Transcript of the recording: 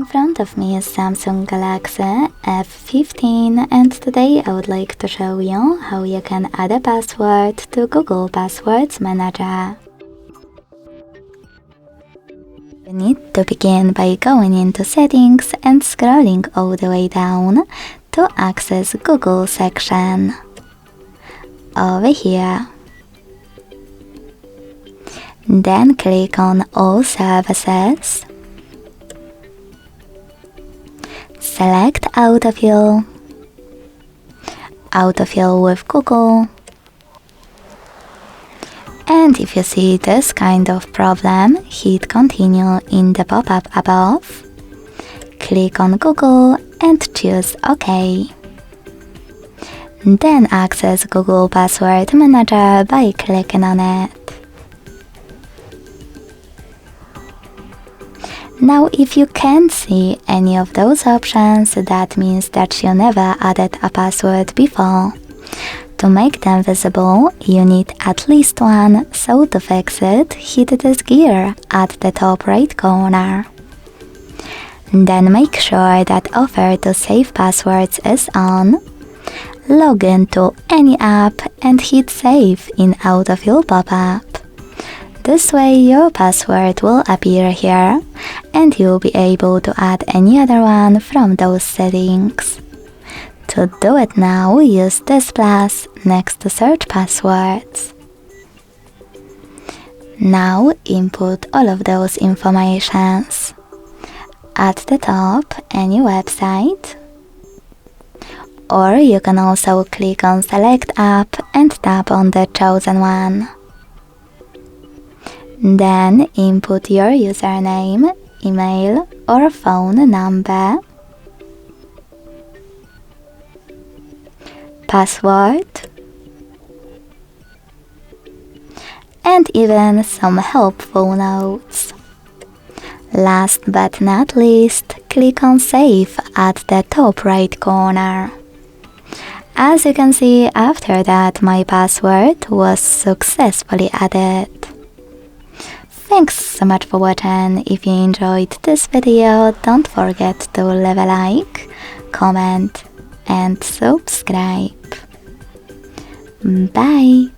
front of me is Samsung Galaxy F15 and today I would like to show you how you can add a password to Google Passwords Manager. You need to begin by going into Settings and scrolling all the way down to access Google section. Over here. Then click on All Services. Select Autofill. Autofill with Google. And if you see this kind of problem, hit Continue in the pop-up above. Click on Google and choose OK. Then access Google Password Manager by clicking on it. Now if you can't see any of those options, that means that you never added a password before. To make them visible, you need at least one, so to fix it, hit this gear at the top right corner. Then make sure that Offer to Save Passwords is on. Log into any app and hit Save in Autofill pop-up. This way your password will appear here and you'll be able to add any other one from those settings. To do it now, use this plus next to search passwords. Now input all of those informations. At the top, any website. Or you can also click on Select App and tap on the chosen one. Then input your username, email or phone number, password, and even some helpful notes. Last but not least, click on Save at the top right corner. As you can see, after that my password was successfully added. Thanks so much for watching. If you enjoyed this video, don't forget to leave a like, comment and subscribe. Bye!